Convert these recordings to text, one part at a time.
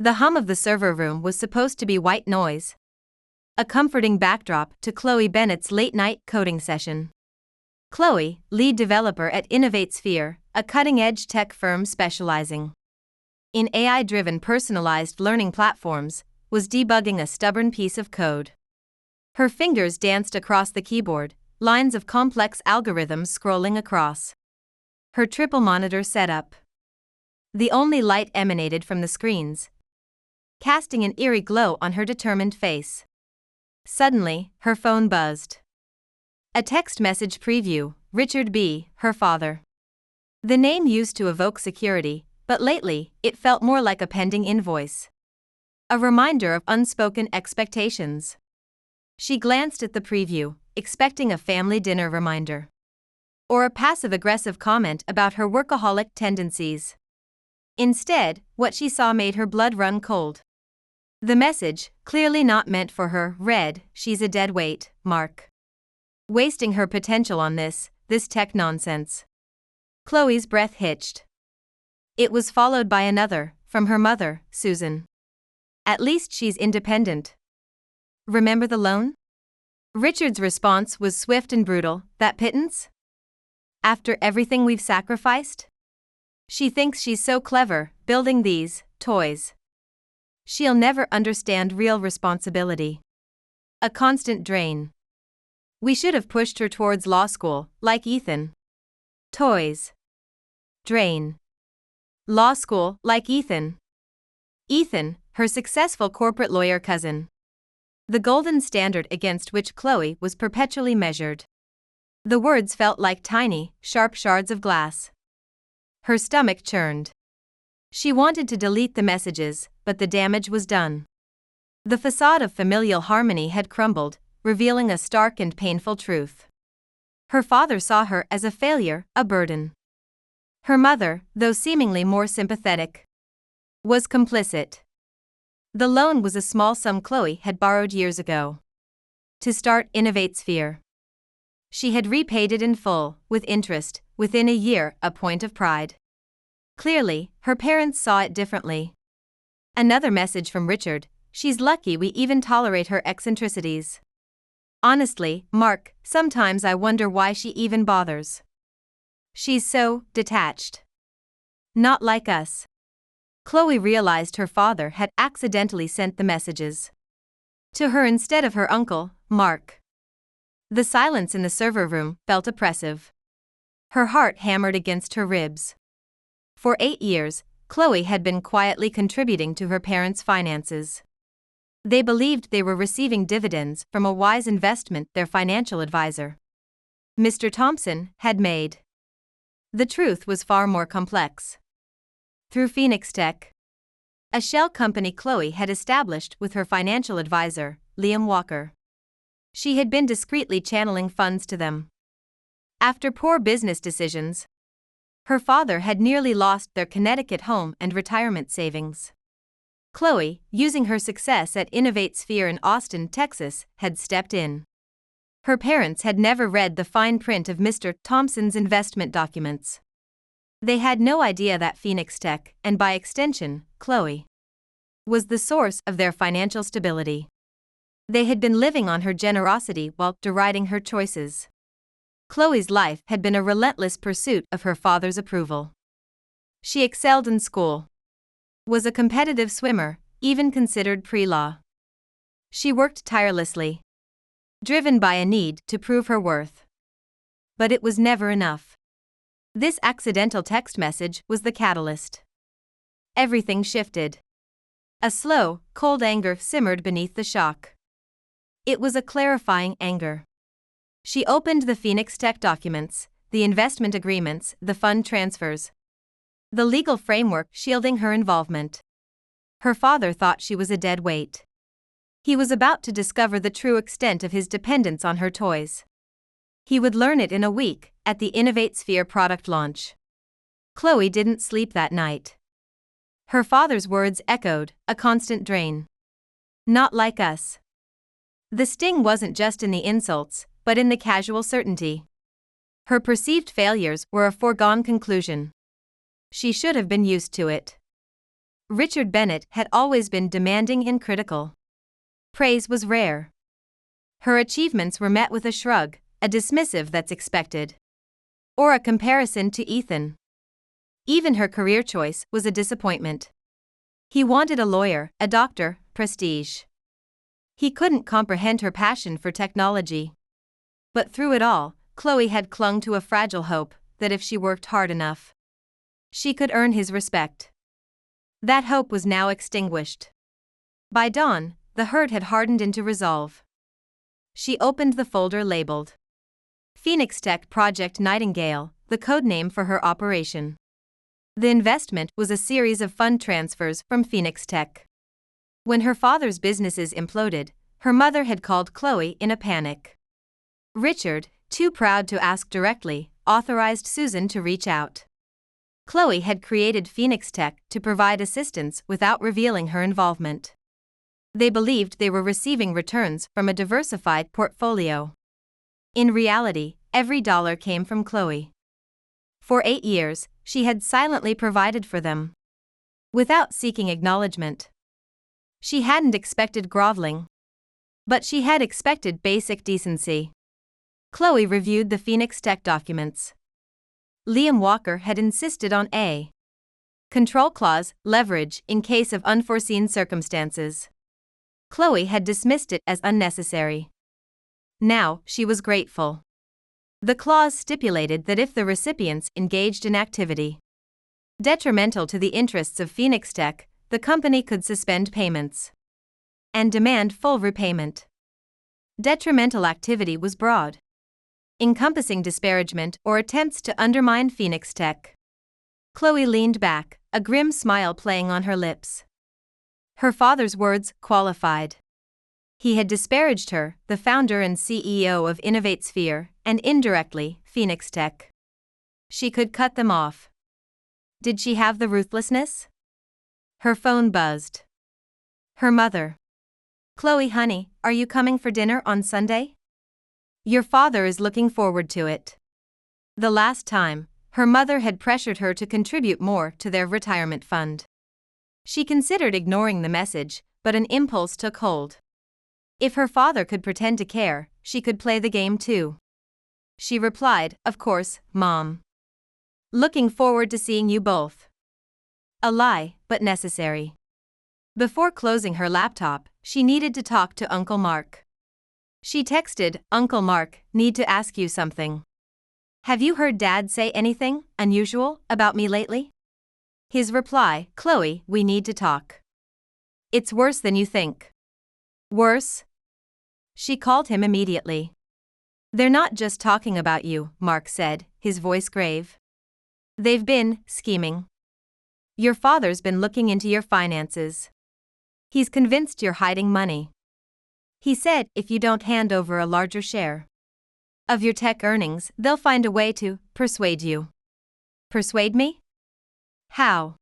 The hum of the server room was supposed to be white noise, a comforting backdrop to Chloe Bennett's late-night coding session. Chloe, lead developer at InnovateSphere, a cutting-edge tech firm specializing in AI-driven personalized learning platforms, was debugging a stubborn piece of code. Her fingers danced across the keyboard, lines of complex algorithms scrolling across her triple monitor setup. The only light emanated from the screens, casting an eerie glow on her determined face. Suddenly, her phone buzzed. A text message preview, Richard B., her father. The name used to evoke security, but lately, it felt more like a pending invoice. A reminder of unspoken expectations. She glanced at the preview, expecting a family dinner reminder, or a passive-aggressive comment about her workaholic tendencies. Instead, what she saw made her blood run cold. The message, clearly not meant for her, read, "She's a dead weight, Mark. Wasting her potential on this tech nonsense." Chloe's breath hitched. It was followed by another, from her mother, Susan. "At least she's independent. Remember the loan?" Richard's response was swift and brutal. "That pittance? After everything we've sacrificed? She thinks she's so clever, building these toys. She'll never understand real responsibility. A constant drain. We should have pushed her towards law school, like Ethan." Toys. Drain. Law school, like Ethan. Ethan, her successful corporate lawyer cousin. The golden standard against which Chloe was perpetually measured. The words felt like tiny, sharp shards of glass. Her stomach churned. She wanted to delete the messages, but the damage was done. The facade of familial harmony had crumbled, revealing a stark and painful truth. Her father saw her as a failure, a burden. Her mother, though seemingly more sympathetic, was complicit. The loan was a small sum Chloe had borrowed years ago to start InnovateSphere. She had repaid it in full, with interest, within a year, a point of pride. Clearly, her parents saw it differently. Another message from Richard, "She's lucky we even tolerate her eccentricities. Honestly, Mark, sometimes I wonder why she even bothers. She's so detached. Not like us." Chloe realized her father had accidentally sent the messages to her instead of her uncle, Mark. The silence in the server room felt oppressive. Her heart hammered against her ribs. For 8 years, Chloe had been quietly contributing to her parents' finances. They believed they were receiving dividends from a wise investment their financial advisor, Mr. Thompson, had made. The truth was far more complex. Through Phoenix Tech, a shell company Chloe had established with her financial advisor, Liam Walker, she had been discreetly channeling funds to them. After poor business decisions, her father had nearly lost their Connecticut home and retirement savings. Chloe, using her success at InnovateSphere in Austin, Texas, had stepped in. Her parents had never read the fine print of Mr. Thompson's investment documents. They had no idea that Phoenix Tech, and by extension, Chloe, was the source of their financial stability. They had been living on her generosity while deriding her choices. Chloe's life had been a relentless pursuit of her father's approval. She excelled in school, was a competitive swimmer, even considered pre-law. She worked tirelessly, driven by a need to prove her worth. But it was never enough. This accidental text message was the catalyst. Everything shifted. A slow, cold anger simmered beneath the shock. It was a clarifying anger. She opened the Phoenix Tech documents, the investment agreements, the fund transfers, the legal framework shielding her involvement. Her father thought she was a dead weight. He was about to discover the true extent of his dependence on her toys. He would learn it in a week, at the InnovateSphere product launch. Chloe didn't sleep that night. Her father's words echoed, a constant drain. Not like us. The sting wasn't just in the insults, but in the casual certainty. Her perceived failures were a foregone conclusion. She should have been used to it. Richard Bennett had always been demanding and critical. Praise was rare. Her achievements were met with a shrug, a dismissive "that's expected," or a comparison to Ethan. Even her career choice was a disappointment. He wanted a lawyer, a doctor, prestige. He couldn't comprehend her passion for technology. But through it all, Chloe had clung to a fragile hope that if she worked hard enough, she could earn his respect. That hope was now extinguished. By dawn, the hurt had hardened into resolve. She opened the folder labeled Phoenix Tech Project Nightingale, the codename for her operation. The investment was a series of fund transfers from Phoenix Tech. When her father's businesses imploded, her mother had called Chloe in a panic. Richard, too proud to ask directly, authorized Susan to reach out. Chloe had created Phoenix Tech to provide assistance without revealing her involvement. They believed they were receiving returns from a diversified portfolio. In reality, every dollar came from Chloe. For 8 years, she had silently provided for them, without seeking acknowledgement. She hadn't expected groveling, but she had expected basic decency. Chloe reviewed the Phoenix Tech documents. Liam Walker had insisted on a control clause, leverage in case of unforeseen circumstances. Chloe had dismissed it as unnecessary. Now, she was grateful. The clause stipulated that if the recipients engaged in activity detrimental to the interests of Phoenix Tech, the company could suspend payments and demand full repayment. Detrimental activity was broad, encompassing disparagement or attempts to undermine Phoenix Tech. Chloe leaned back, a grim smile playing on her lips. Her father's words qualified. He had disparaged her, the founder and CEO of InnovateSphere, and indirectly, Phoenix Tech. She could cut them off. Did she have the ruthlessness? Her phone buzzed. Her mother. Chloe, honey, are you coming for dinner on Sunday? Your father is looking forward to it. The last time, her mother had pressured her to contribute more to their retirement fund. She considered ignoring the message, but an impulse took hold. If her father could pretend to care, she could play the game too. She replied, "Of course, Mom. Looking forward to seeing you both." A lie, but necessary. Before closing her laptop, she needed to talk to Uncle Mark. She texted, "Uncle Mark, need to ask you something. Have you heard Dad say anything unusual about me lately?" His reply, "Chloe, we need to talk. It's worse than you think." Worse? She called him immediately. "They're not just talking about you," Mark said, his voice grave. "They've been scheming. Your father's been looking into your finances. He's convinced you're hiding money. He said if you don't hand over a larger share of your tech earnings, they'll find a way to persuade you." Persuade me? How?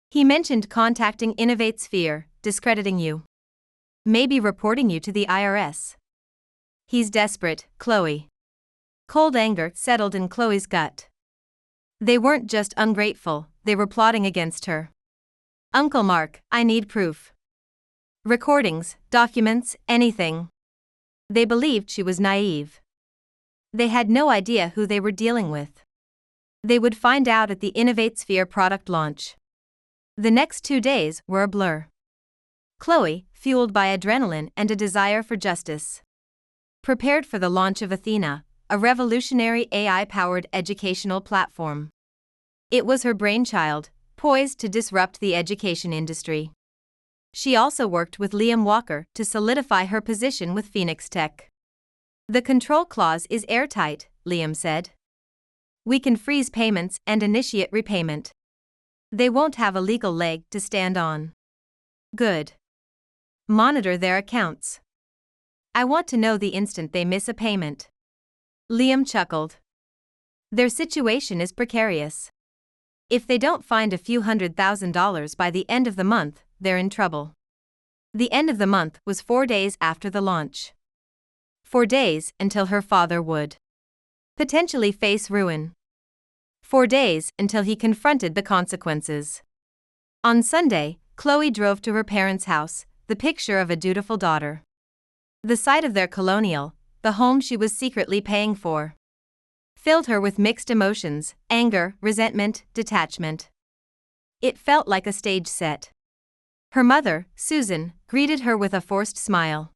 He mentioned contacting InnovateSphere, discrediting you. Maybe reporting you to the IRS. He's desperate, Chloe. Cold anger settled in Chloe's gut. They weren't just ungrateful, they were plotting against her. "Uncle Mark, I need proof. Recordings, documents, anything." They believed she was naive. They had no idea who they were dealing with. They would find out at the InnovateSphere product launch. The next 2 days were a blur. Chloe, fueled by adrenaline and a desire for justice, prepared for the launch of Athena, a revolutionary AI-powered educational platform. It was her brainchild, poised to disrupt the education industry. She also worked with Liam Walker to solidify her position with Phoenix Tech. "The control clause is airtight," Liam said. "We can freeze payments and initiate repayment. They won't have a legal leg to stand on." Good. Monitor their accounts. "I want to know the instant they miss a payment." Liam chuckled. "Their situation is precarious. If they don't find a few $100,000 by the end of the month, they're in trouble." The end of the month was 4 days after the launch. 4 days until her father would potentially face ruin. 4 days until he confronted the consequences. On Sunday, Chloe drove to her parents' house, the picture of a dutiful daughter. The sight of their colonial, the home she was secretly paying for, filled her with mixed emotions: anger, resentment, detachment. It felt like a stage set. Her mother, Susan, greeted her with a forced smile.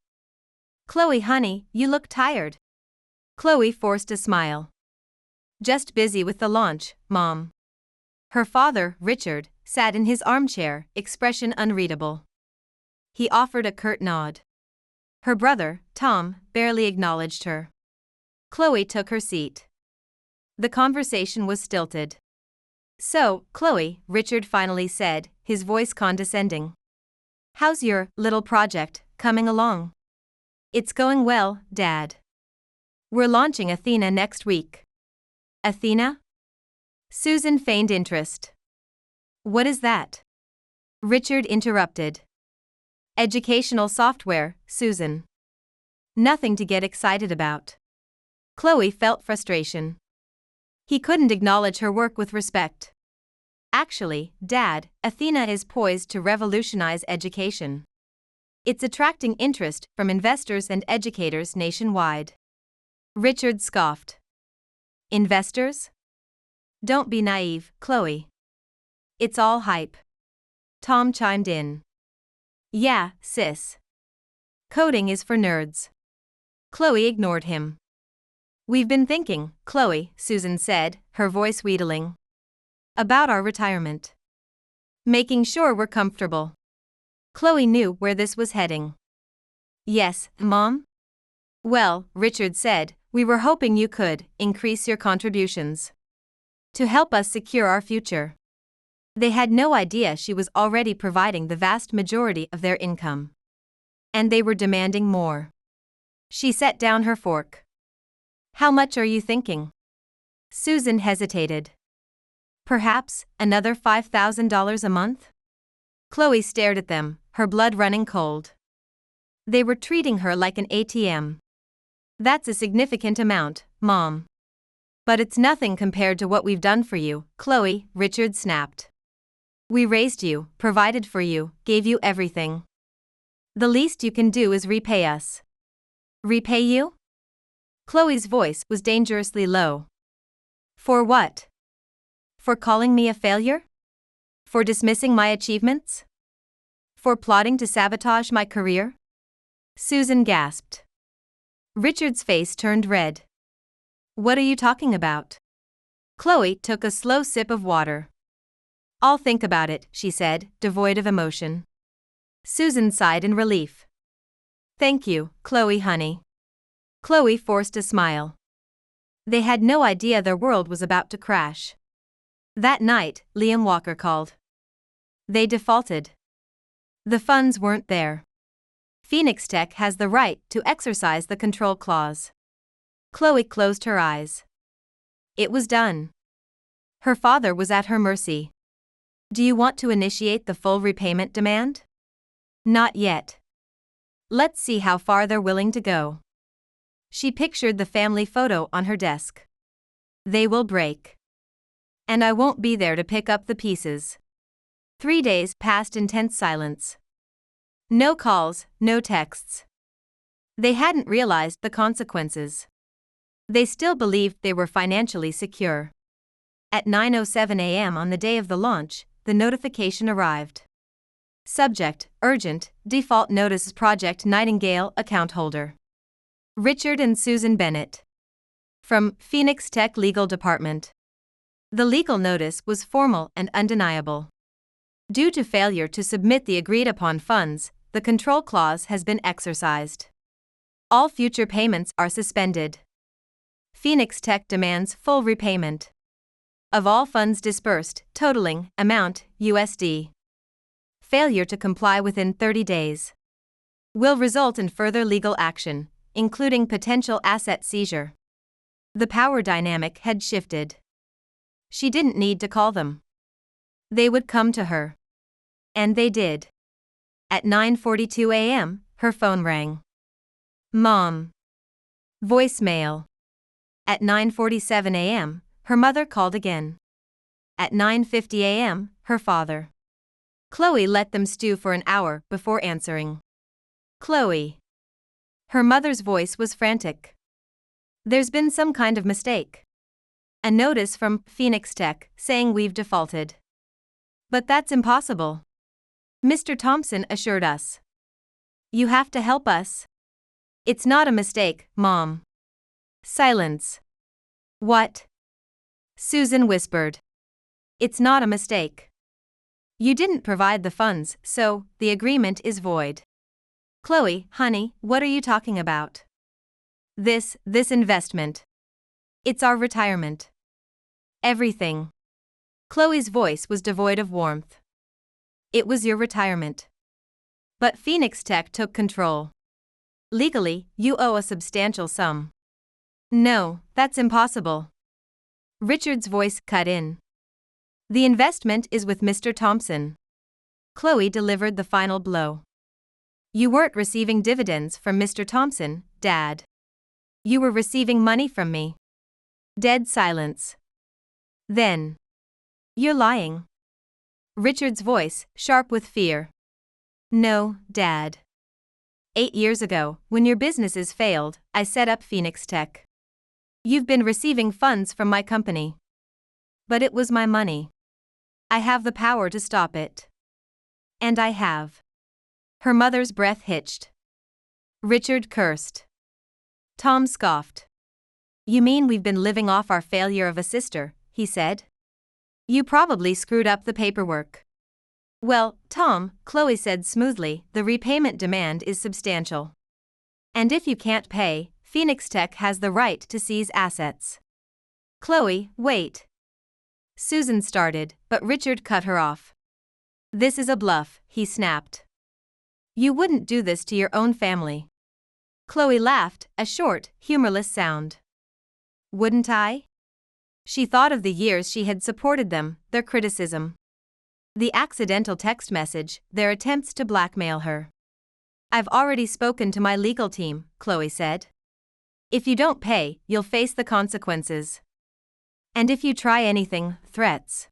"Chloe, honey, you look tired." Chloe forced a smile. "Just busy with the launch, Mom." Her father, Richard, sat in his armchair, expression unreadable. He offered a curt nod. Her brother, Tom, barely acknowledged her. Chloe took her seat. The conversation was stilted. "So, Chloe," Richard finally said, his voice condescending. "How's your little project coming along?" "It's going well, Dad. We're launching Athena next week." "Athena?" Susan feigned interest. "What is that?" Richard interrupted. "Educational software, Susan. Nothing to get excited about." Chloe felt frustration. He couldn't acknowledge her work with respect. "Actually, Dad, Athena is poised to revolutionize education. It's attracting interest from investors and educators nationwide." Richard scoffed. "Investors? Don't be naive, Chloe. It's all hype." Tom chimed in. "Yeah, sis. Coding is for nerds." Chloe ignored him. "We've been thinking, Chloe," Susan said, her voice wheedling, "about our retirement. Making sure we're comfortable." Chloe knew where this was heading. "Yes, Mom?" "Well," Richard said, "we were hoping you could increase your contributions to help us secure our future." They had no idea she was already providing the vast majority of their income. And they were demanding more. She set down her fork. "How much are you thinking?" Susan hesitated. "Perhaps another $5,000 a month?" Chloe stared at them, her blood running cold. They were treating her like an ATM. "That's a significant amount, Mom. But it's nothing compared to what we've done for you, Chloe," Richard snapped. "We raised you, provided for you, gave you everything. The least you can do is repay us." "Repay you?" Chloe's voice was dangerously low. "For what? For calling me a failure? For dismissing my achievements? For plotting to sabotage my career?" Susan gasped. Richard's face turned red. "What are you talking about?" Chloe took a slow sip of water. "I'll think about it," she said, devoid of emotion. Susan sighed in relief. "Thank you, Chloe, honey." Chloe forced a smile. They had no idea their world was about to crash. That night, Liam Walker called. They defaulted. The funds weren't there. Phoenix Tech has the right to exercise the control clause. Chloe closed her eyes. It was done. Her father was at her mercy. "Do you want to initiate the full repayment demand?" "Not yet. Let's see how far they're willing to go." She pictured the family photo on her desk. "They will break. And I won't be there to pick up the pieces." 3 days passed in tense silence. No calls, no texts. They hadn't realized the consequences. They still believed they were financially secure. At 9:07 a.m. on the day of the launch, the notification arrived. Subject: Urgent, Default Notice, Project Nightingale Account Holder. Richard and Susan Bennett. From Phoenix Tech Legal Department. The legal notice was formal and undeniable. Due to failure to submit the agreed-upon funds, the control clause has been exercised. All future payments are suspended. Phoenix Tech demands full repayment of all funds disbursed, totaling amount USD. Failure to comply within 30 days will result in further legal action, including potential asset seizure. The power dynamic had shifted. She didn't need to call them. They would come to her. And they did. At 9:42 a.m., her phone rang. "Mom." Voicemail. At 9:47 a.m., her mother called again. At 9:50 a.m., her father. Chloe let them stew for an hour before answering. Chloe. Her mother's voice was frantic. There's been some kind of mistake. A notice from Phoenix Tech saying we've defaulted. But that's impossible. Mr. Thompson assured us. You have to help us. It's not a mistake, Mom. Silence. What? Susan whispered. It's not a mistake. You didn't provide the funds, so the agreement is void. Chloe, honey, what are you talking about? This investment. It's our retirement. Everything. Chloe's voice was devoid of warmth. It was your retirement. But Phoenix Tech took control. Legally, you owe a substantial sum. No, that's impossible. Richard's voice cut in. The investment is with Mr. Thompson. Chloe delivered the final blow. You weren't receiving dividends from Mr. Thompson, Dad. You were receiving money from me. Dead silence. Then. You're lying. Richard's voice, sharp with fear. No, Dad. 8 years ago, when your businesses failed, I set up Phoenix Tech. You've been receiving funds from my company. But it was my money. I have the power to stop it. And I have. Her mother's breath hitched. Richard cursed. Tom scoffed. You mean we've been living off our failure of a sister, he said. You probably screwed up the paperwork. Well, Tom, Chloe said smoothly, the repayment demand is substantial. And if you can't pay, Phoenix Tech has the right to seize assets. Chloe, wait. Susan started, but Richard cut her off. This is a bluff, he snapped. You wouldn't do this to your own family. Chloe laughed, a short, humorless sound. Wouldn't I? She thought of the years she had supported them, their criticism. The accidental text message, their attempts to blackmail her. I've already spoken to my legal team, Chloe said. If you don't pay, you'll face the consequences. And if you try anything, threats.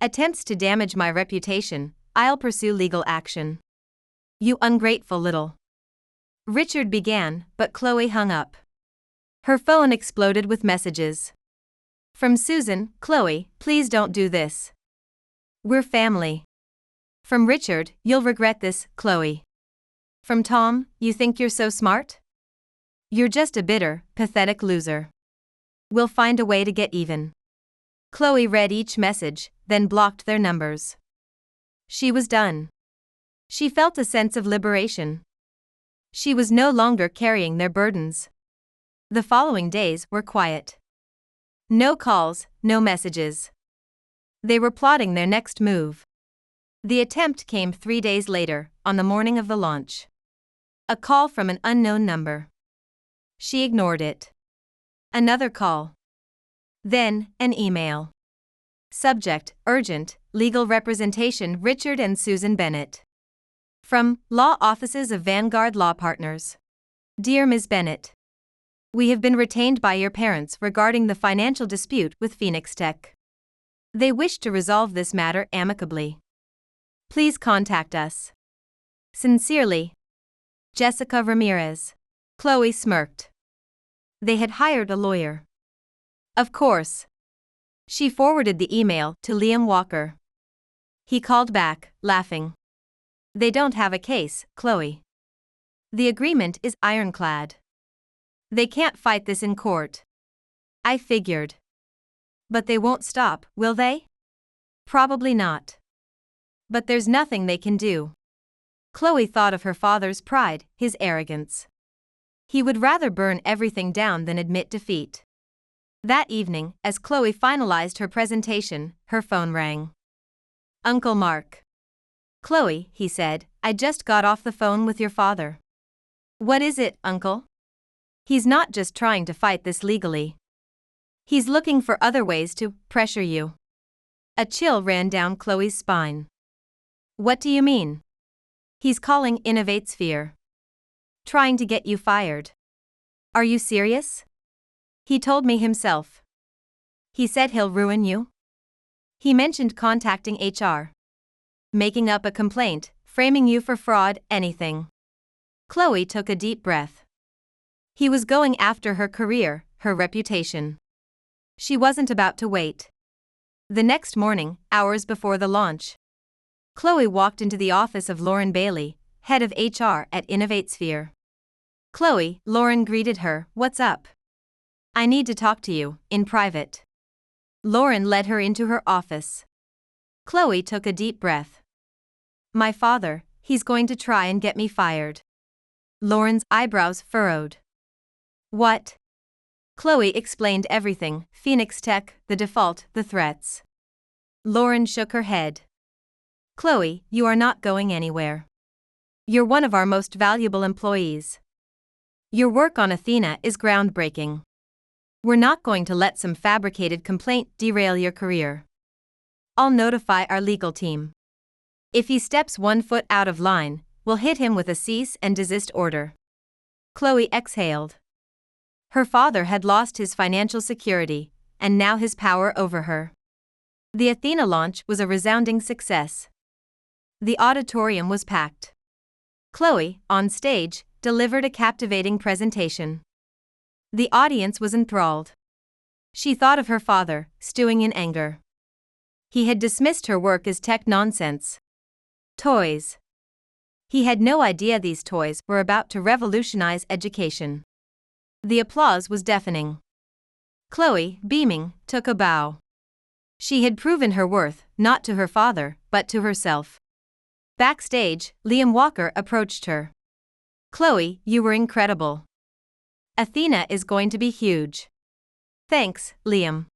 Attempts to damage my reputation, I'll pursue legal action. You ungrateful little. Richard began, but Chloe hung up. Her phone exploded with messages. From Susan, Chloe, please don't do this. We're family. From Richard, you'll regret this, Chloe. From Tom, you think you're so smart? You're just a bitter, pathetic loser. We'll find a way to get even. Chloe read each message, then blocked their numbers. She was done. She felt a sense of liberation. She was no longer carrying their burdens. The following days were quiet. No calls, no messages. They were plotting their next move. The attempt came 3 days later, on the morning of the launch. A call from an unknown number. She ignored it. Another call. Then, an email. Subject, urgent, legal representation Richard and Susan Bennett. From Law Offices of Vanguard Law Partners. Dear Ms. Bennett. We have been retained by your parents regarding the financial dispute with Phoenix Tech. They wish to resolve this matter amicably. Please contact us. Sincerely, Jessica Ramirez. Chloe smirked. They had hired a lawyer. Of course. She forwarded the email to Liam Walker. He called back, laughing. They don't have a case, Chloe. The agreement is ironclad. They can't fight this in court. I figured. But they won't stop, will they? Probably not. But there's nothing they can do. Chloe thought of her father's pride, his arrogance. He would rather burn everything down than admit defeat. That evening, as Chloe finalized her presentation, her phone rang. Uncle Mark. Chloe, he said, I just got off the phone with your father. What is it, Uncle? He's not just trying to fight this legally. He's looking for other ways to pressure you. A chill ran down Chloe's spine. What do you mean? He's calling InnovateSphere. Trying to get you fired. Are you serious? He told me himself. He said he'll ruin you? He mentioned contacting HR. making up a complaint, framing you for fraud, anything. Chloe took a deep breath. He was going after her career, her reputation. She wasn't about to wait. The next morning, hours before the launch, Chloe walked into the office of Lauren Bailey, head of HR at InnovateSphere. "Chloe," Lauren greeted her, "what's up? I need to talk to you, in private." Lauren led her into her office. Chloe took a deep breath. "My father, he's going to try and get me fired." Lauren's eyebrows furrowed. "What?" Chloe explained everything: Phoenix Tech, the default, the threats. Lauren shook her head. "Chloe, you are not going anywhere. You're one of our most valuable employees. Your work on Athena is groundbreaking. We're not going to let some fabricated complaint derail your career. I'll notify our legal team. If he steps 1 foot out of line, we'll hit him with a cease and desist order." Chloe exhaled. Her father had lost his financial security, and now his power over her. The Athena launch was a resounding success. The auditorium was packed. Chloe, on stage, delivered a captivating presentation. The audience was enthralled. She thought of her father, stewing in anger. He had dismissed her work as tech nonsense. Toys. He had no idea these toys were about to revolutionize education. The applause was deafening. Chloe, beaming, took a bow. She had proven her worth, not to her father, but to herself. Backstage, Liam Walker approached her. "Chloe, you were incredible. Athena is going to be huge." "Thanks, Liam.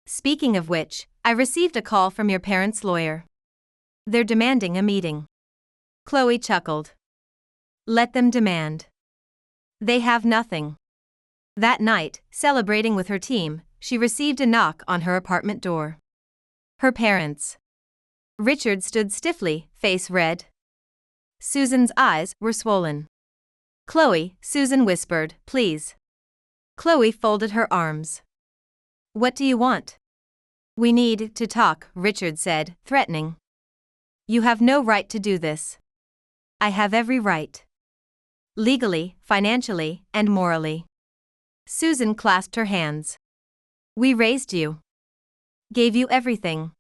Speaking of which, I received a call from your parents' lawyer. They're demanding a meeting." Chloe chuckled. "Let them demand. They have nothing." That night, celebrating with her team, she received a knock on her apartment door. Her parents. Richard stood stiffly, face red. Susan's eyes were swollen. "Chloe," Susan whispered, "please." Chloe folded her arms. "What do you want?" "We need to talk," Richard said, threatening. "You have no right to do this." "I have every right. Legally, financially, and morally." Susan clasped her hands. "We raised you. Gave you everything.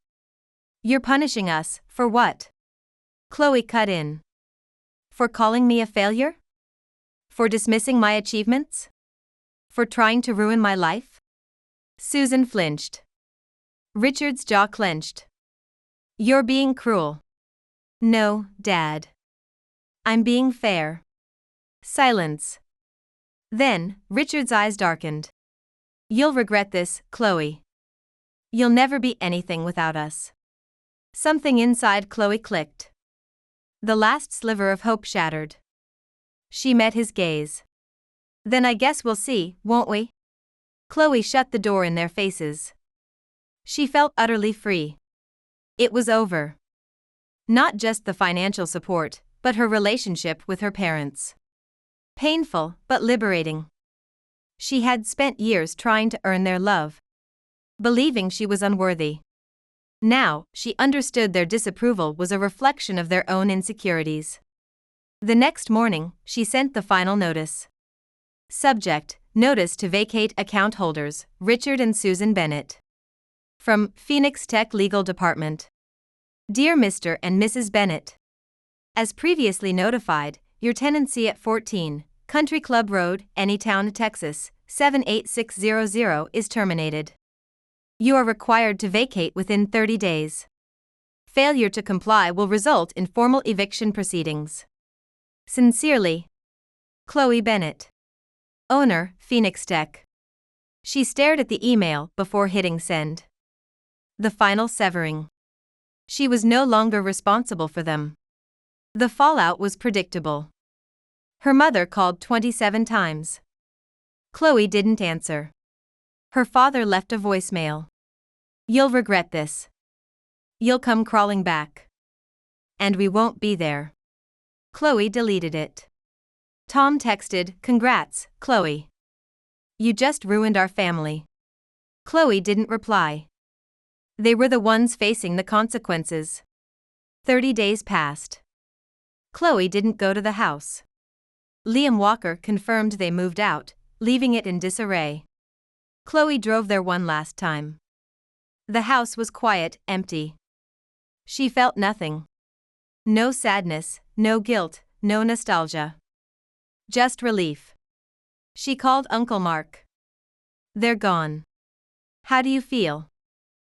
You're punishing us, for what?" Chloe cut in. "For calling me a failure? For dismissing my achievements? For trying to ruin my life?" Susan flinched. Richard's jaw clenched. "You're being cruel." "No, Dad. I'm being fair." Silence. Then, Richard's eyes darkened. "You'll regret this, Chloe. You'll never be anything without us." Something inside Chloe clicked. The last sliver of hope shattered. She met his gaze. "Then I guess we'll see, won't we?" Chloe shut the door in their faces. She felt utterly free. It was over. Not just the financial support, but her relationship with her parents. Painful, but liberating. She had spent years trying to earn their love, believing she was unworthy. Now, she understood their disapproval was a reflection of their own insecurities. The next morning, she sent the final notice. Subject: Notice to vacate account holders, Richard and Susan Bennett. From Phoenix Tech Legal Department. Dear Mr. and Mrs. Bennett, as previously notified, your tenancy at 14 Country Club Road, Anytown, Texas, 78600 is terminated. You are required to vacate within 30 days. Failure to comply will result in formal eviction proceedings. Sincerely, Chloe Bennett. Owner, Phoenix Tech. She stared at the email before hitting send. The final severing. She was no longer responsible for them. The fallout was predictable. Her mother called 27 times. Chloe didn't answer. Her father left a voicemail. You'll regret this. You'll come crawling back. And we won't be there. Chloe deleted it. Tom texted, Congrats, Chloe. You just ruined our family. Chloe didn't reply. They were the ones facing the consequences. 30 days passed. Chloe didn't go to the house. Liam Walker confirmed they moved out, leaving it in disarray. Chloe drove there one last time. The house was quiet, empty. She felt nothing. No sadness, no guilt, no nostalgia. Just relief. She called Uncle Mark. "They're gone. How do you feel?"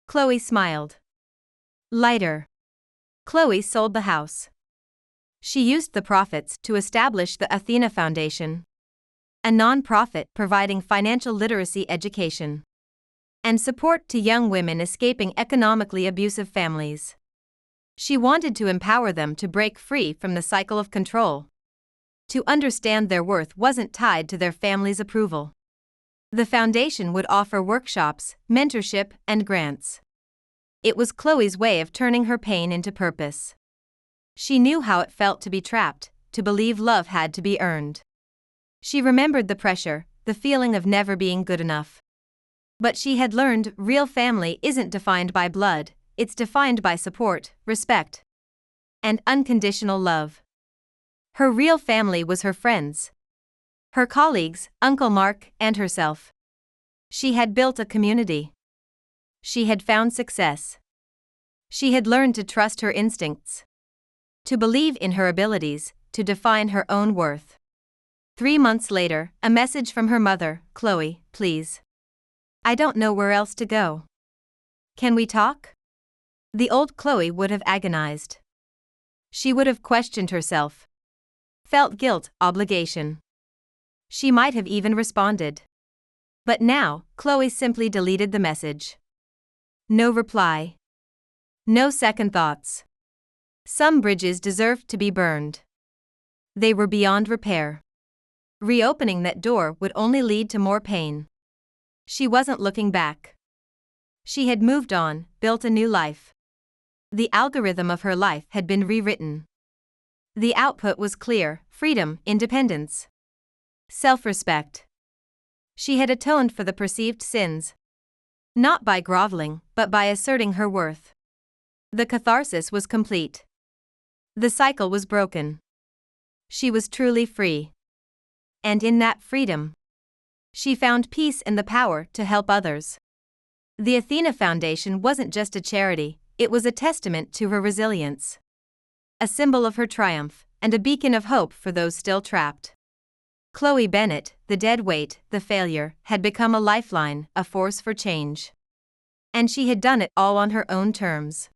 Chloe smiled. Lighter. Chloe sold the house. She used the profits to establish the Athena Foundation, a non-profit providing financial literacy education and support to young women escaping economically abusive families. She wanted to empower them to break free from the cycle of control, to understand their worth wasn't tied to their family's approval. The foundation would offer workshops, mentorship, and grants. It was Chloe's way of turning her pain into purpose. She knew how it felt to be trapped, to believe love had to be earned. She remembered the pressure, the feeling of never being good enough. But she had learned real family isn't defined by blood, it's defined by support, respect, and unconditional love. Her real family was her friends, her colleagues, Uncle Mark, and herself. She had built a community. She had found success. She had learned to trust her instincts, to believe in her abilities, to define her own worth. 3 months later, a message from her mother: "Chloe, please. I don't know where else to go. Can we talk?" The old Chloe would have agonized. She would have questioned herself, felt guilt, obligation. She might have even responded. But now, Chloe simply deleted the message. No reply. No second thoughts. Some bridges deserved to be burned. They were beyond repair. Reopening that door would only lead to more pain. She wasn't looking back. She had moved on, built a new life. The algorithm of her life had been rewritten. The output was clear: freedom, independence, self-respect. She had atoned for the perceived sins. Not by groveling, but by asserting her worth. The catharsis was complete. The cycle was broken. She was truly free. And in that freedom, she found peace and the power to help others. The Athena Foundation wasn't just a charity, it was a testament to her resilience, a symbol of her triumph, and a beacon of hope for those still trapped. Chloe Bennett, the dead weight, the failure, had become a lifeline, a force for change. And she had done it all on her own terms.